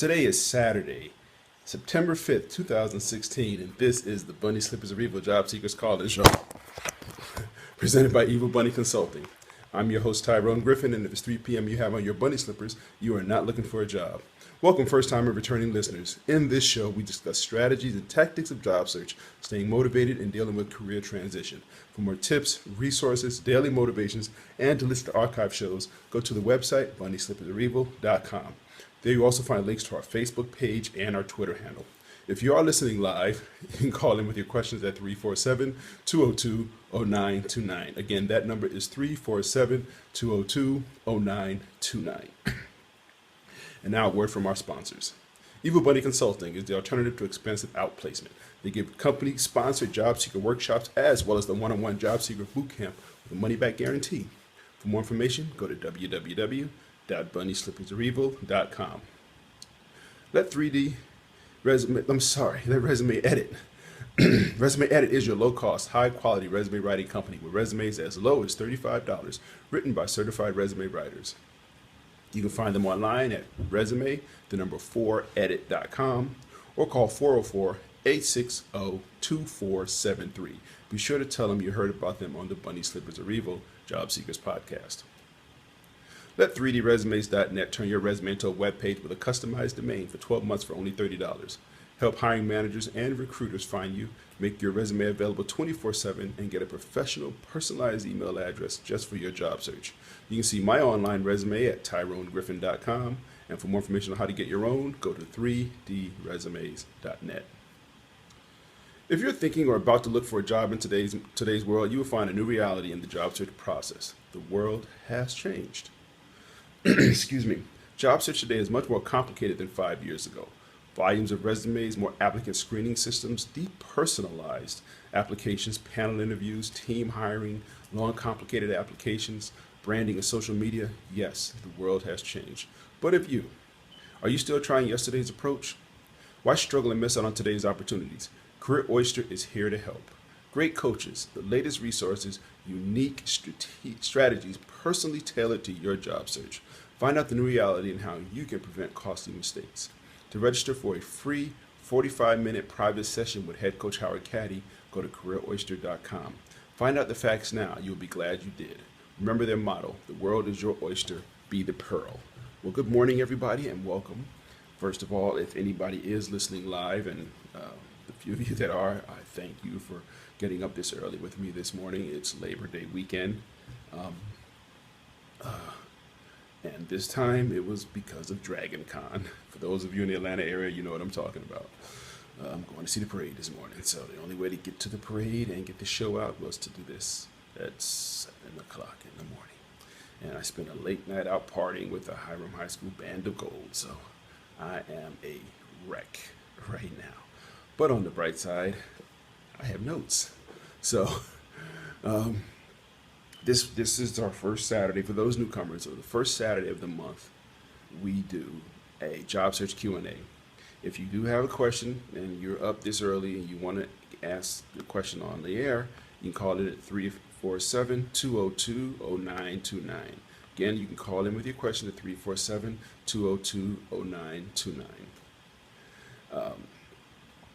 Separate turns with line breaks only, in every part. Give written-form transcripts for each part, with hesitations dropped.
Today is Saturday, September 5th, 2016, and this is the Bunny Slippers of Evil Job Seekers Call-In Show, presented by Evil Bunny Consulting. I'm your host, Tyrone Griffin, and if it's 3 p.m. you have on your bunny slippers, you are not looking for a job. Welcome, first-time and returning listeners. In this show, we discuss strategies and tactics of job search, staying motivated, and dealing with career transition. For more tips, resources, daily motivations, and to listen to archive shows, go to the website, bunnyslippersofevil.com. There you also find links to our Facebook page and our Twitter handle. If you are listening live, you can call in with your questions at 347-202-0929. Again, that number is 347-202-0929. And now a word from our sponsors. Evil Bunny Consulting is the alternative to expensive outplacement. They give company-sponsored job seeker workshops as well as the one-on-one job seeker boot camp with a money-back guarantee. For more information, go to www.bunnyslippersofevil.com. Let Resume Edit. Resume Edit is your low-cost, high-quality resume writing company with resumes as low as $35, written by certified resume writers. You can find them online at resume4edit.com or call 404-860-2473. Be sure to tell them you heard about them on the Bunny Slippers of Evil Job Seekers podcast. Let 3dresumes.net turn your resume into a web page with a customized domain for 12 months for only $30. Help hiring managers and recruiters find you, make your resume available 24/7, and get a professional, personalized email address just for your job search. You can see my online resume at tyronegriffin.com, and for more information on how to get your own, go to 3dresumes.net. If you're thinking or about to look for a job in today's world, you will find a new reality in the job search process. The world has changed. Excuse me. Job search today is much more complicated than 5 years ago. Volumes of resumes, more applicant screening systems, depersonalized applications, panel interviews, team hiring, long complicated applications, branding and social media. Yes, the world has changed. But are you still trying yesterday's approach? Why struggle and miss out on today's opportunities? Career Oyster is here to help. Great coaches, the latest resources, unique strategies personally tailored to your job search. Find out the new reality and how you can prevent costly mistakes. To register for a free 45-minute private session with head coach Howard Caddy, go to careeroyster.com. Find out the facts now. You'll be glad you did. Remember their motto, the world is your oyster, be the pearl. Well, good morning, everybody, and welcome. First of all, if anybody is listening live, and the few of you that are, I thank you for getting up this early with me this morning. It's Labor Day weekend. And this time it was because of Dragon Con. For those of you in the Atlanta area, you know what I'm talking about. I'm going to see the parade this morning. So the only way to get to the parade and get the show out was to do this at 7 o'clock in the morning. And I spent a late night out partying with the Hiram High School Band of Gold. So I am a wreck right now. But on the bright side, I have notes. So this is our first Saturday for those newcomers. So the first Saturday of the month, we do a job search Q&A. If you do have a question and you're up this early and you want to ask the question on the air, you can call it at 347-202-0929. Again, you can call in with your question at 347-202-0929.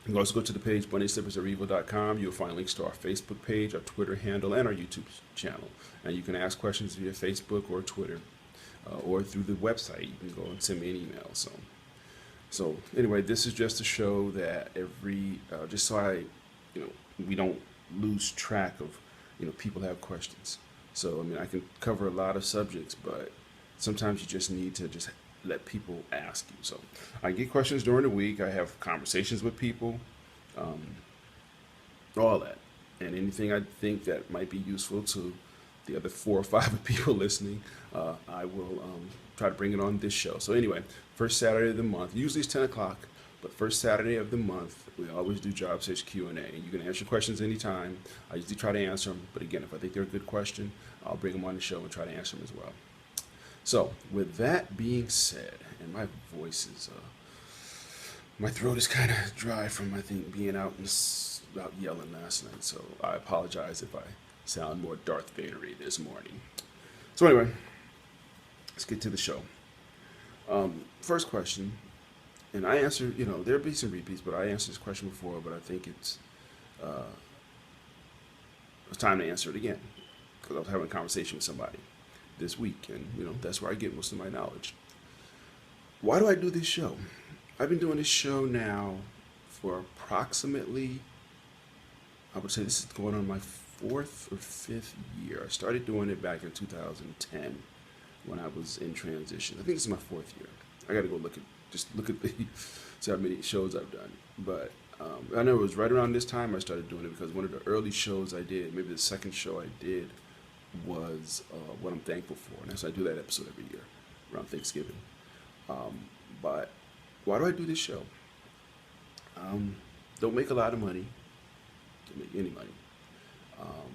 You can also go to the page, bunnyslippersofevil.com. You'll find links to our Facebook page, our Twitter handle, and our YouTube channel. And you can ask questions via Facebook or Twitter, or through the website. You can go and send me an email. So anyway, this is just to show that just so we don't lose track of, people have questions. So, I can cover a lot of subjects, but sometimes you just need to just let people ask you. So I get questions during the week. I have conversations with people, all that, and anything I think that might be useful to the other 4 or 5 people listening, I will try to bring it on this show. So anyway, first Saturday of the month, usually it's 10 o'clock, but first Saturday of the month, we always do job search Q&A. You can ask your questions anytime. I usually try to answer them, but again, if I think they're a good question, I'll bring them on the show and try to answer them as well. So, with that being said, and my voice is, my throat is kind of dry from, I think, being out yelling last night, so I apologize if I sound more Darth Vader-y this morning. So anyway, let's get to the show. First question, And I answer, there'll be some repeats, but I answered this question before, but I think uh, it's time to answer it again because I was having a conversation with somebody this week, and that's where I get most of my knowledge. Why do I do this show? I've been doing this show now for approximately, I would say this is going on my fourth or fifth year. I started doing it back in 2010 when I was in transition. I think this is my fourth year. I got to go look at the see how many shows I've done. But I know it was right around this time I started doing it because one of the early shows I did, maybe the second show I did, was what I'm thankful for, and so I do that episode every year around Thanksgiving. But why do I do this show? Don't make a lot of money, don't make any money. Um,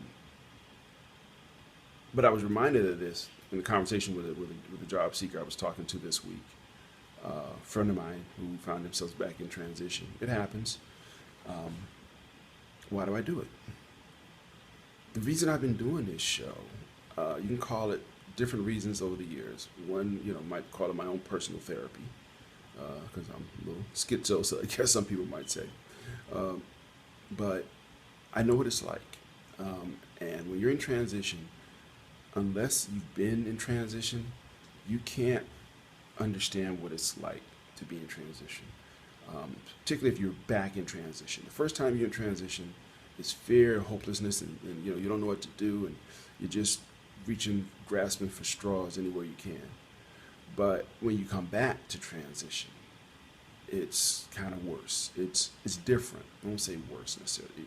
but I was reminded of this in the conversation with a job seeker I was talking to this week. A friend of mine who found themselves back in transition. It happens. Um, why do I do it? The reason I've been doing this show, you can call it different reasons over the years. One, might call it my own personal therapy, because I'm a little schizo, so I guess some people might say. Um, but I know what it's like. And when you're in transition, unless you've been in transition, you can't understand what it's like to be in transition. Particularly if you're back in transition. The first time you're in transition, it's fear, hopelessness, and you don't know what to do, and you're just reaching, grasping for straws anywhere you can. But when you come back to transition, it's kind of worse. It's different. I won't say worse necessarily,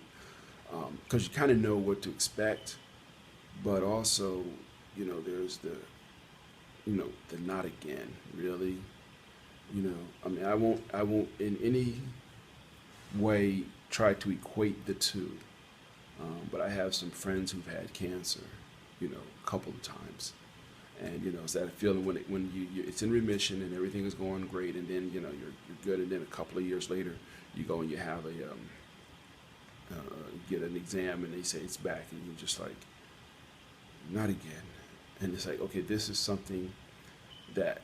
because you kind of know what to expect, but also, there's the not again, really. I mean, I won't in any way try to equate the two. But I have some friends who've had cancer, a couple of times, and it's that feeling when it's in remission and everything is going great, and then you're good, and then a couple of years later, you go and you have get an exam, and they say it's back, and you're just like, not again, and it's like, okay, this is something that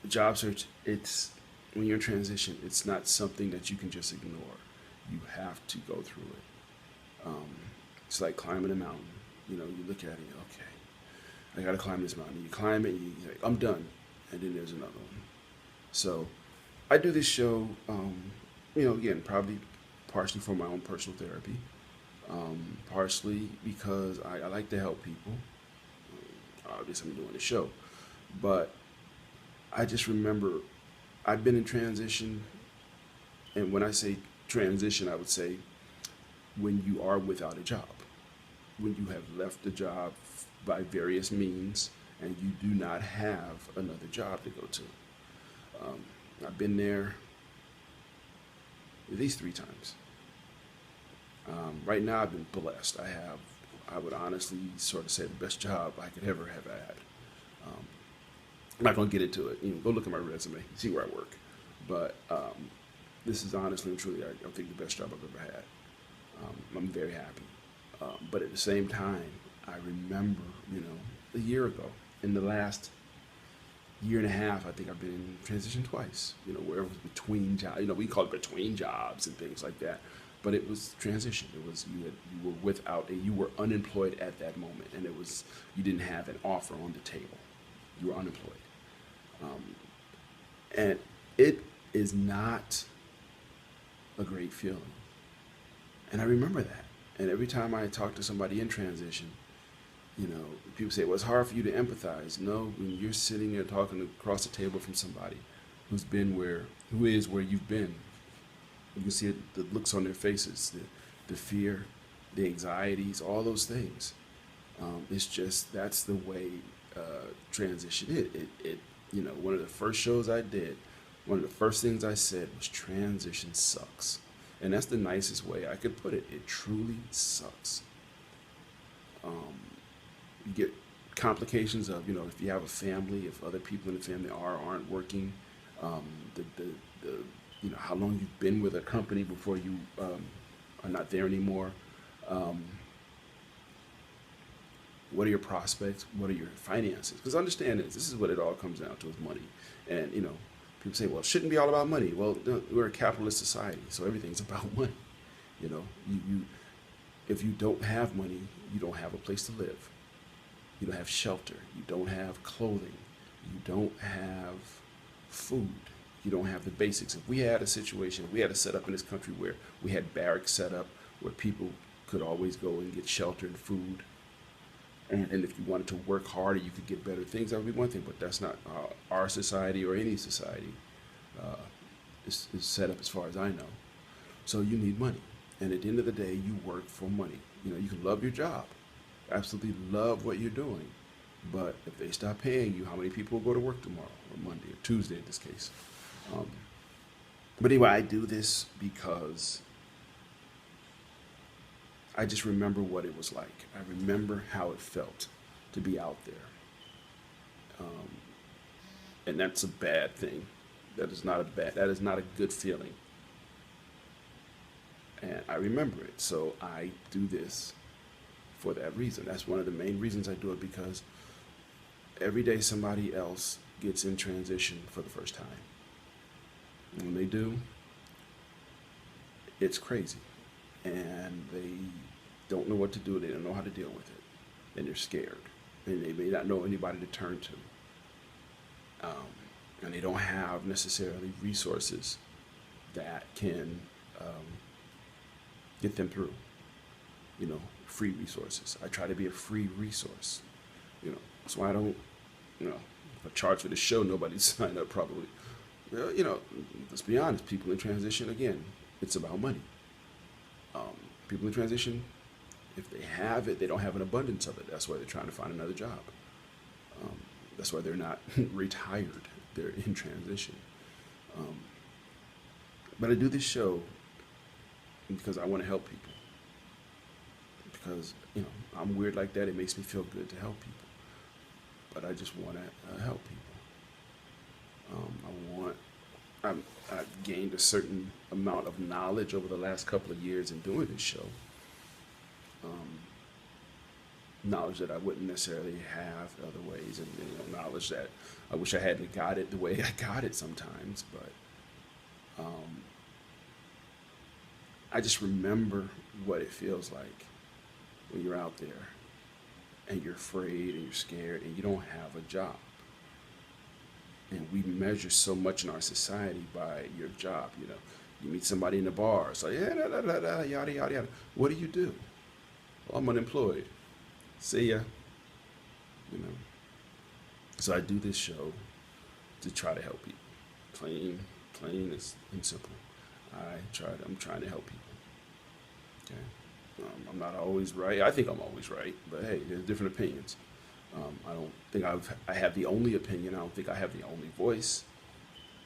job search. It's when you're in transition, it's not something that you can just ignore. You have to go through it. It's like climbing a mountain. You look at it, okay, I got to climb this mountain. You climb it, and you're like, I'm done, and then there's another one. So I do this show, again, probably partially for my own personal therapy, partially because I like to help people. Obviously, I'm doing the show, but I just remember I've been in transition, and when I say transition, I would say when you are without a job, when you have left the job by various means, and you do not have another job to go to. I've been there at least 3 times. Right now, I've been blessed. I would honestly sort of say the best job I could ever have had. Um, I'm not going to get into it. Go look at my resume, see where I work. But this is honestly and truly, I think, the best job I've ever had. I'm very happy. But at the same time, I remember, a year ago, in the last year and a half, I think I've been in transition twice, where it was between jobs. We call it between jobs and things like that. But it was transition. It was you were unemployed at that moment, and you didn't have an offer on the table. You were unemployed. And it is not a great feeling. And I remember that. And every time I talk to somebody in transition, people say, well, it's hard for you to empathize. No, when you're sitting there talking across the table from somebody who is where you've been, you can see it, the looks on their faces, the fear, the anxieties, all those things. It's just, that's the way transition is. One of the first shows I did, one of the first things I said was transition sucks. And that's the nicest way I could put it. It truly sucks. You get complications of, if you have a family, if other people in the family aren't working, how long you've been with a company before you are not there anymore. What are your prospects? What are your finances? Because understand this is what it all comes down to, is money. And, People say, well, it shouldn't be all about money. Well, no, we're a capitalist society, so everything's about money. You know, if you don't have money, you don't have a place to live. You don't have shelter. You don't have clothing. You don't have food. You don't have the basics. If we had a situation, if we had a setup in this country where we had barracks set up where people could always go and get shelter and food, and if you wanted to work harder, you could get better things, that would be one thing. But that's not our society or any society uh, is set up as far as I know. So you need money. And at the end of the day, you work for money. You know, you can love your job, absolutely love what you're doing. But if they stop paying you, how many people will go to work tomorrow or Monday or Tuesday in this case? Um, but anyway, I do this because I just remember what it was like. I remember how it felt to be out there. Um, and that's a bad thing. That is not a good feeling. And I remember it. So I do this for that reason. That's one of the main reasons I do it, because every day somebody else gets in transition for the first time. And when they do, it's crazy. And they don't know what to do. They don't know how to deal with it. And they're scared. And they may not know anybody to turn to. And they don't have necessarily resources that can get them through. You know, free resources. I try to be a free resource. You know, so I don't, you know, if I charge for the show, nobody'd sign up probably. Well, you know, let's be honest, people in transition, again, it's about money. People in transition, if they have it, they don't have an abundance of it. That's why they're trying to find another job. That's why they're not retired. They're in transition. Um, but I do this show because I want to help people. Because, you know, I'm weird like that. It makes me feel good to help people. But I just want to help people. I've gained a certain amount of knowledge over the last couple of years in doing this show. Knowledge that I wouldn't necessarily have other ways, and you know, knowledge that I wish I hadn't got it the way I got it sometimes. But I just remember what it feels like when you're out there and you're afraid and you're scared and you don't have a job. And we measure so much in our society by your job. You know, you meet somebody in the bar, it's like, yeah, da, da, da, da, yada, yada, yada. What do? Well, I'm unemployed. See ya. You know. So I do this show to try to help people. Plain and simple. I'm trying to help people. Okay. I'm not always right. I think I'm always right, but hey, there's different opinions. I don't think I have the only opinion. I don't think I have the only voice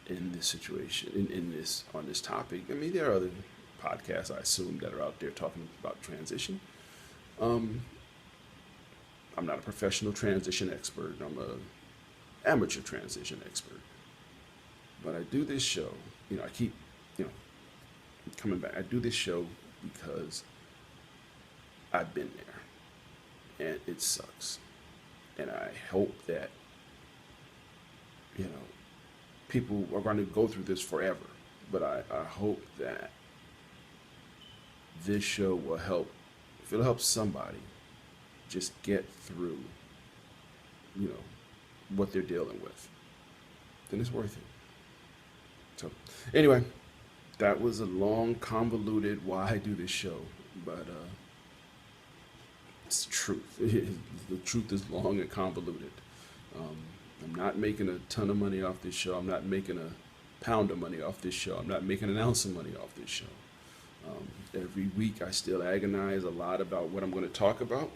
in this situation, on this topic. I mean, there are other podcasts, I assume, that are out there talking about transition. I'm not a professional transition expert. I'm a amateur transition expert. But I do this show. You know, I keep, you know, coming back. I do this show because I've been there, and it sucks. And I hope that, you know, people are going to go through this forever. But I hope that this show will help. If it'll help somebody just get through, you know, what they're dealing with, then it's worth it. So, anyway, that was a long, convoluted why I do this show. But it's the truth. The truth is long and convoluted. I'm not making a ton of money off this show. I'm not making a pound of money off this show. I'm not making an ounce of money off this show. Every week I still agonize a lot about what I'm going to talk about.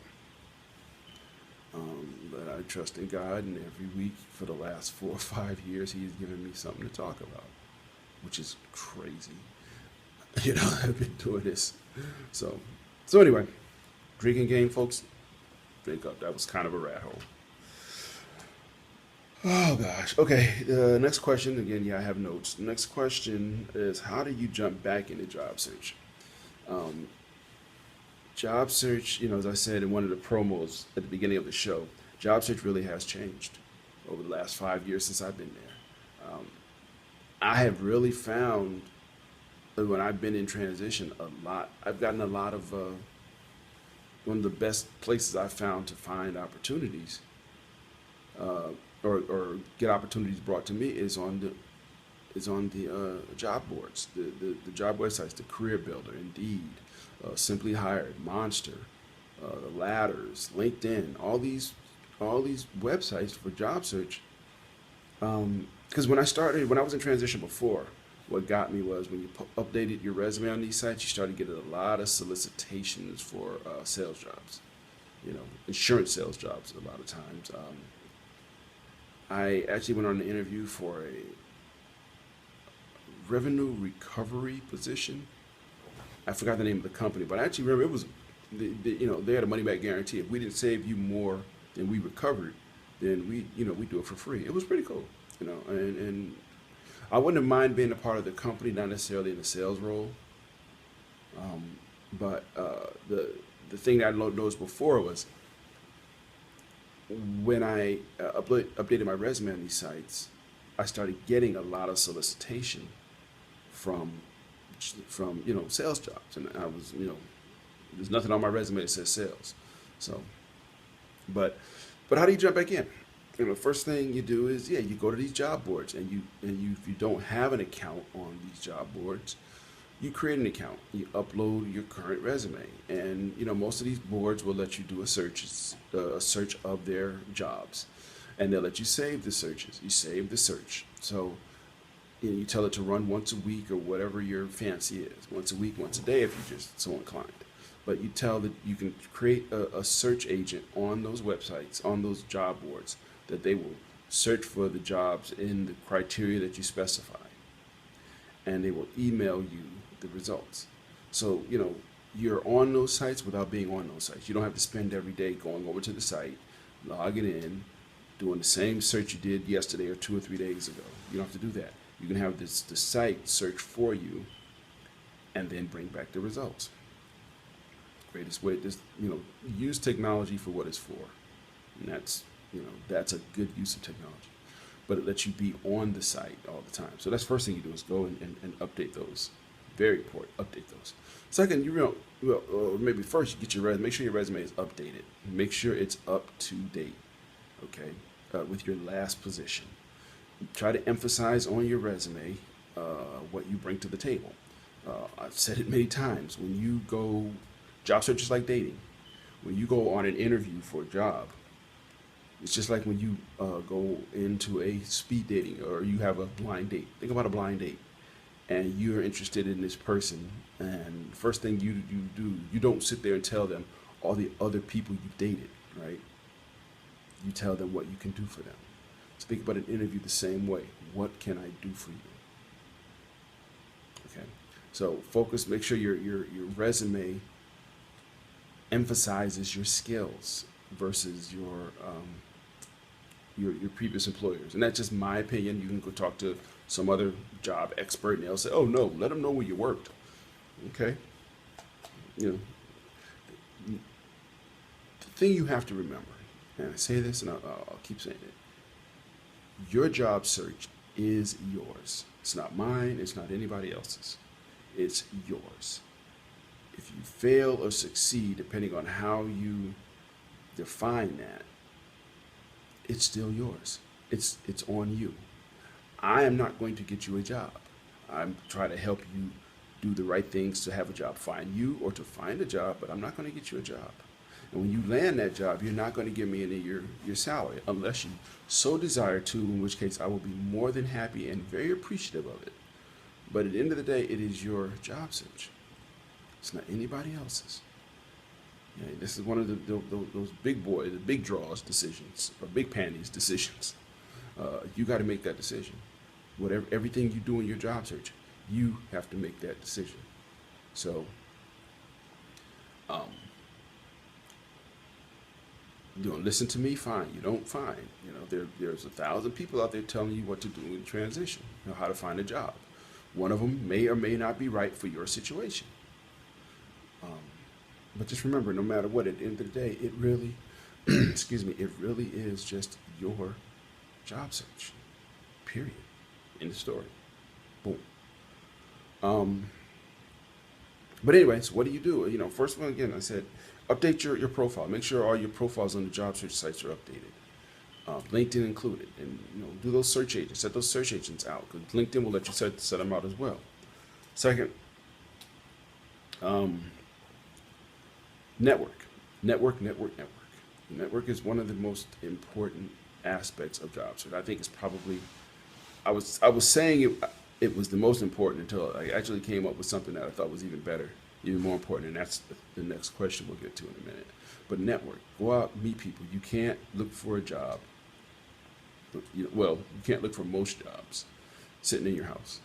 But I trust in God, and every week for the last 4 or 5 years, He's given me something to talk about, which is crazy. You know, I've been doing this. So anyway, drinking game, folks. Drink up. That was kind of a rat hole. Oh gosh. Okay. Next question. Again, yeah, I have notes. Next question is, how do you jump back into job search? Job search, you know, as I said in one of the promos at the beginning of the show, job search really has changed over the last 5 years since I've been there. I have really found that when I've been in transition a lot, I've gotten a lot of one of the best places I've found to find opportunities uh, or get opportunities brought to me is on the job boards, the job websites, the Career Builder, Indeed, Simply Hired, Monster, the Ladders, LinkedIn, all these websites for job search. Because when I was in transition before, what got me was when you updated your resume on these sites, you started getting a lot of solicitations for sales jobs, insurance sales jobs a lot of times. I actually went on an interview for a revenue recovery position. I forgot the name of the company, but I actually remember it was, they had a money back guarantee. If we didn't save you more than we recovered, then we do it for free. It was pretty cool, and I wouldn't have mind being a part of the company, not necessarily in the sales role. But the thing that I noticed before was when I updated my resume on these sites, I started getting a lot of solicitation from sales jobs, and I was there's nothing on my resume that says sales. So, but how do you jump back in? First thing you do is, yeah, you go to these job boards, and you if you don't have an account on these job boards, you create an account. You upload your current resume, and most of these boards will let you do a search of their jobs, and they'll let you save the searches. You save the search, so you tell it to run once a week or whatever your fancy is, once a week, once a day if you're just so inclined. But you tell that you can create a search agent on those websites, on those job boards, that they will search for the jobs in the criteria that you specify, and they will email you the results. So, you're on those sites without being on those sites. You don't have to spend every day going over to the site, logging in, doing the same search you did yesterday or 2 or 3 days ago. You don't have to do that. You can have the site search for you and then bring back the results. Greatest way, just, use technology for what it's for. And that's a good use of technology. But it lets you be on the site all the time. So that's the first thing you do is go and update those. Very important, update those. Second, or maybe first you get your resume, make sure your resume is updated. Make sure it's up to date, okay, with your last position. Try to emphasize on your resume what you bring to the table. I've said it many times. When you go, job search is like dating. When you go on an interview for a job, it's just like when you go into a speed dating or you have a blind date. Think about a blind date, and you're interested in this person, and first thing you do, you don't sit there and tell them all the other people you dated, right? You tell them what you can do for them. So think about an interview the same way. What can I do for you? Okay. So focus. Make sure your resume emphasizes your skills versus your previous employers. And that's just my opinion. You can go talk to some other job expert, and they'll say, "Oh no, let them know where you worked." Okay. You know, the thing you have to remember, and I say this, and I'll keep saying it. Your job search is yours. It's not mine. It's not anybody else's. It's yours. If you fail or succeed, depending on how you define that, it's still yours. It's on you. I am not going to get you a job. I'm trying to help you do the right things to have a job, find you or to find a job, but I'm not going to get you a job. And when you land that job, you're not going to give me any of your salary unless you so desire to, in which case I will be more than happy and very appreciative of it. But at the end of the day, it is your job search. It's not anybody else's. Yeah, this is one of those big boy, the big draws decisions, or big panties decisions. You got to make that decision. Everything you do in your job search, you have to make that decision. So, um, you don't listen to me, fine. You don't, fine. There's 1,000 people out there telling you what to do in transition, how to find a job. One of them may or may not be right for your situation. Um, but just remember, no matter what, at the end of the day, it really, excuse me, it really is just your job search. Period. End of story. Boom. Um, but anyways, what do? First of all, again, I said, update your profile. Make sure all your profiles on the job search sites are updated. LinkedIn included, and do those search agents, set those search agents out, because LinkedIn will let you set them out as well. Second, um, network, network. Network is one of the most important aspects of job search. I think it's probably, I was saying it was the most important until I actually came up with something that I thought was even better, even more important, and that's the next question we'll get to in a minute. But network, go out, meet people. You can't look for a job. You can't look for most jobs sitting in your house.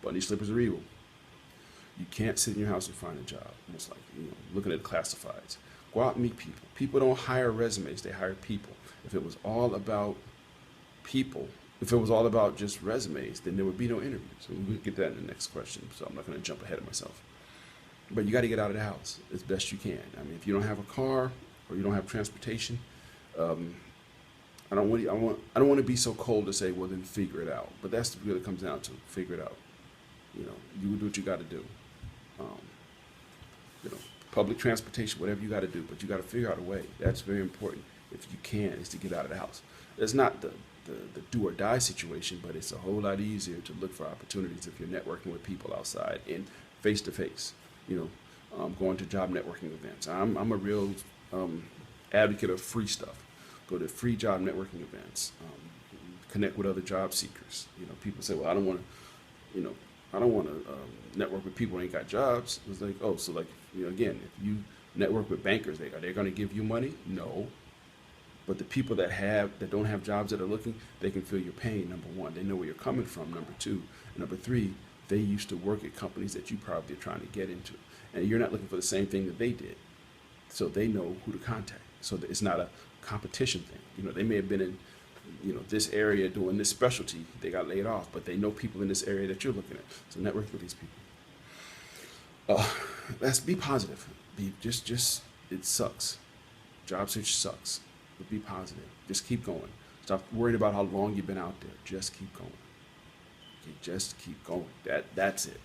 Bunny slippers are evil. You can't sit in your house and find a job, most likely. Looking at classifieds. Go out and meet people. People don't hire resumes, they hire people. If it was all about people, if it was all about just resumes, then there would be no interviews. And we'll get that in the next question, so I'm not going to jump ahead of myself. But you got to get out of the house as best you can. I mean, if you don't have a car or you don't have transportation, I don't want to be so cold to say, well, then figure it out. But that's what it comes down to. Figure it out. You do what you got to do. Um, Public transportation, whatever you got to do, but you got to figure out a way. That's very important. If you can, is to get out of the house. It's not the do or die situation, but it's a whole lot easier to look for opportunities if you're networking with people outside and face to face. Going to job networking events. I'm a real advocate of free stuff. Go to free job networking events. Connect with other job seekers. People say, well, I don't want to network with people who ain't got jobs. It's like, oh, so like, again, if you network with bankers, are they going to give you money? No. But the people that don't have jobs that are looking, they can feel your pain, number one. They know where you're coming from, number two. And number three, they used to work at companies that you probably are trying to get into. And you're not looking for the same thing that they did. So they know who to contact. So it's not a competition thing. They may have been in this area doing this specialty, they got laid off, but they know people in this area that you're looking at. So network with these people. Let's be positive. It sucks. Job search sucks, but be positive. Just keep going. Stop worrying about how long you've been out there. Just keep going. Okay, just keep going. That's it.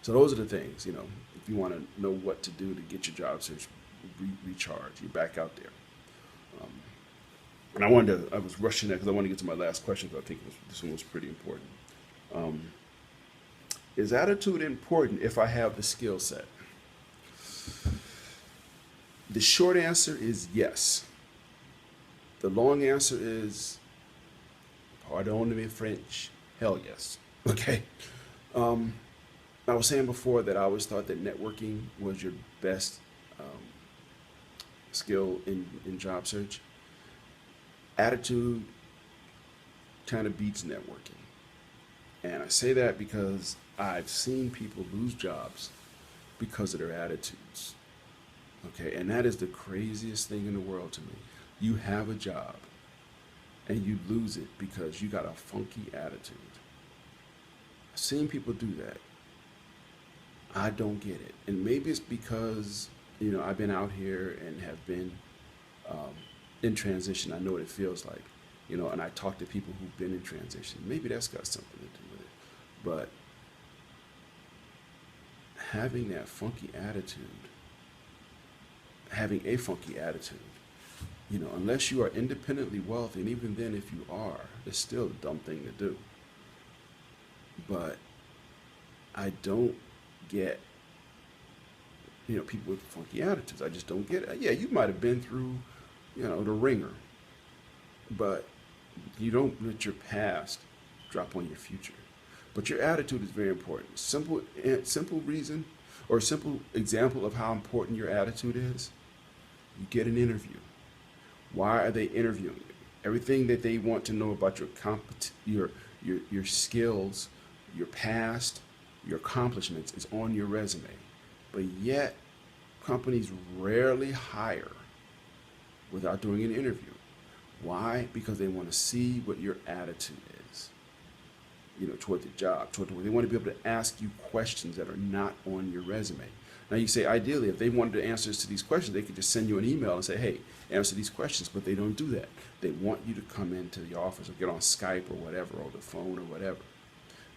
So those are the things, if you want to know what to do to get your job search recharged, you're back out there. And I was rushing that because I want to get to my last question, because I think this one was pretty important. Is attitude important if I have the skill set? The short answer is yes. The long answer is, pardon me French, hell yes. Okay. I was saying before that I always thought that networking was your best skill in job search. Attitude kind of beats networking. And I say that because I've seen people lose jobs because of their attitudes. Okay, and that is the craziest thing in the world to me. You have a job and you lose it because you got a funky attitude. I've seen people do that. I don't get it. And maybe it's because, I've been out here and have been in transition. I know what it feels like, and I talk to people who've been in transition. Maybe that's got something to do with it. But having a funky attitude, unless you are independently wealthy, and even then if you are, it's still a dumb thing to do. But I don't get, people with funky attitudes. I just don't get it. Yeah, you might have been through, the ringer, but you don't let your past drop on your future. But your attitude is very important. Simple reason, or a simple example of how important your attitude is. You get an interview. Why are they interviewing you? Everything that they want to know about your skills, your past, your accomplishments is on your resume. But yet, companies rarely hire without doing an interview. Why? Because they want to see what your attitude is, toward the job, toward the work. They want to be able to ask you questions that are not on your resume. Now you say, ideally, if they wanted the answers to these questions, they could just send you an email and say, hey, answer these questions, but they don't do that. They want you to come into the office or get on Skype or whatever, or the phone or whatever.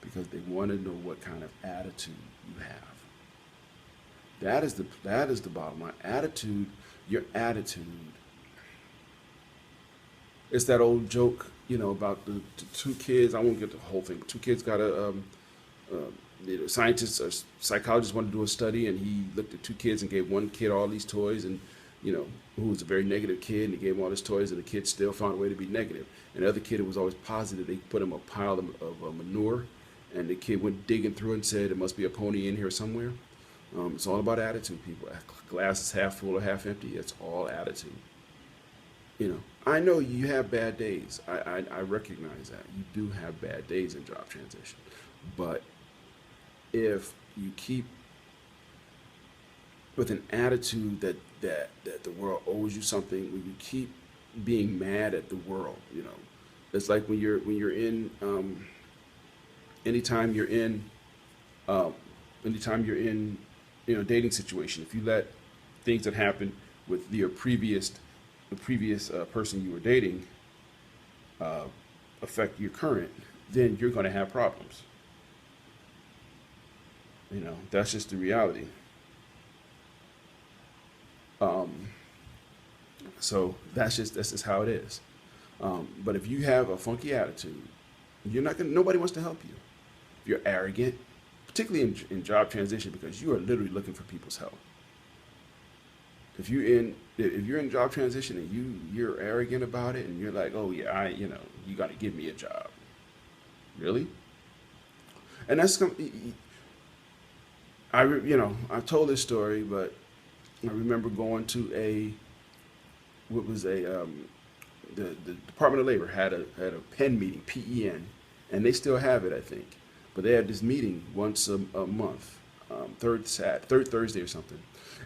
because they want to know what kind of attitude you have. That is the bottom line. Attitude, your attitude. It's that old joke, about the two kids. I won't get the whole thing, but two kids got uh, scientists or psychologists wanted to do a study, and he looked at two kids and gave one kid all these toys, and who was a very negative kid, and he gave him all his toys, and the kid still found a way to be negative. And the other kid who was always positive, they put him a pile of manure, and the kid went digging through it and said, "There must be a pony in here somewhere." It's all about attitude, people. Glass is half full or half empty. It's all attitude. I know you have bad days. I recognize that. You do have bad days in job transition. But if you keep with an attitude that the world owes you something, when you keep being mad at the world, it's like when you're in anytime you're in um, anytime you're in a dating situation, if you let things that happened with the previous person you were dating uh, affect your current, then you're going to have problems. That's just the reality. Um, so that's just how it is. But if you have a funky attitude, you're not gonna. Nobody wants to help you. If you're arrogant, particularly in job transition, because you are literally looking for people's help. If you're in job transition and you're arrogant about it and you're like, oh yeah, you got to give me a job, really? And I've told this story, but I remember going to what was the Department of Labor had a PEN meeting, PEN, and they still have it, I think. But they had this meeting once a month, third Thursday or something,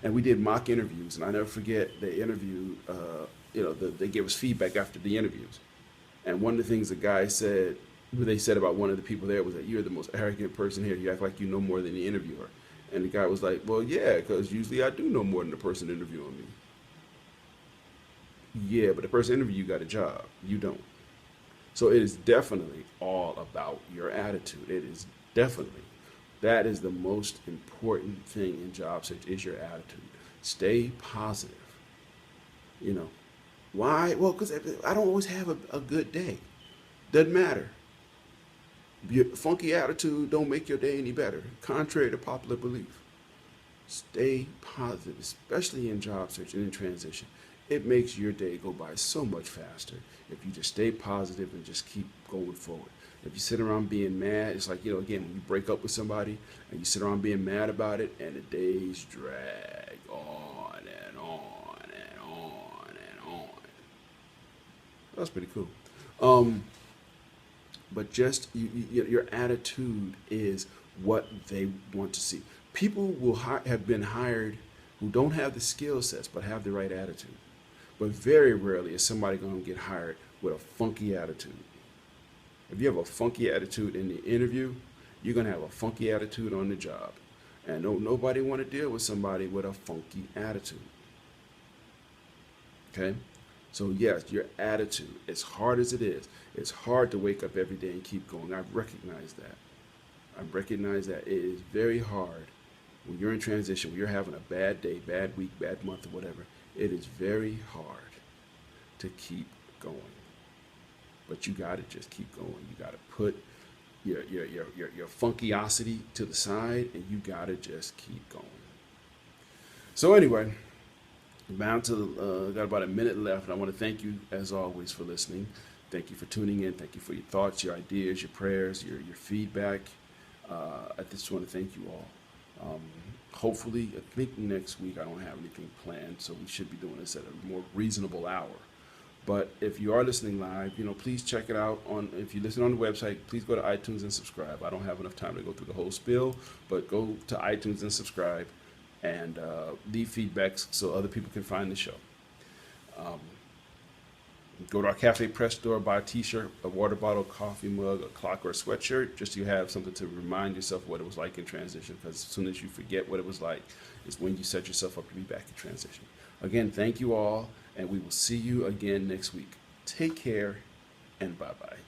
and we did mock interviews. And I never forget they interviewed, they gave us feedback after the interviews. And one of the things the guy said, what they said about one of the people there was that you're the most arrogant person here. You act like you know more than the interviewer. And the guy was like, well, yeah, because usually I do know more than the person interviewing me. Yeah, but the person interviewing you got a job. You don't. So it is definitely all about your attitude. It is definitely. That is the most important thing in job search is your attitude. Stay positive. You know. Why? Well, because I don't always have a good day. Doesn't matter. Your funky attitude don't make your day any better, contrary to popular belief. Stay positive, especially in job search and in transition. It makes your day go by so much faster if you just stay positive and just keep going forward. If you sit around being mad, it's like, again, when you break up with somebody and you sit around being mad about it and the days drag on and on and on and on. That's pretty cool. Um, but just your attitude is what they want to see. People will have been hired who don't have the skill sets but have the right attitude. But very rarely is somebody going to get hired with a funky attitude. If you have a funky attitude in the interview, you're going to have a funky attitude on the job. And nobody want to deal with somebody with a funky attitude. Okay? So yes, your attitude, as hard as it is, it's hard to wake up every day and keep going. I recognize that. I recognize that it is very hard when you're in transition, when you're having a bad day, bad week, bad month, or whatever. It is very hard to keep going. But you got to just keep going. You got to put your funkiosity to the side, and you got to just keep going. So anyway, bound to got about a minute left, and I want to thank you as always for listening. Thank you for tuning in. Thank you for your thoughts, your ideas, your prayers, your feedback. I just want to thank you all. Hopefully, I think next week I don't have anything planned, so we should be doing this at a more reasonable hour. But if you are listening live, please check it out on. If you listen on the website, please go to iTunes and subscribe. I don't have enough time to go through the whole spiel, but go to iTunes and subscribe, and leave feedbacks so other people can find the show. Um, Go to our Cafe Press store, buy a t-shirt, a water bottle, coffee mug, a clock, or a sweatshirt, just so you have something to remind yourself what it was like in transition, because as soon as you forget what it was like is when you set yourself up to be back in transition. Again, thank you all, and we will see you again next week. Take care, and bye-bye.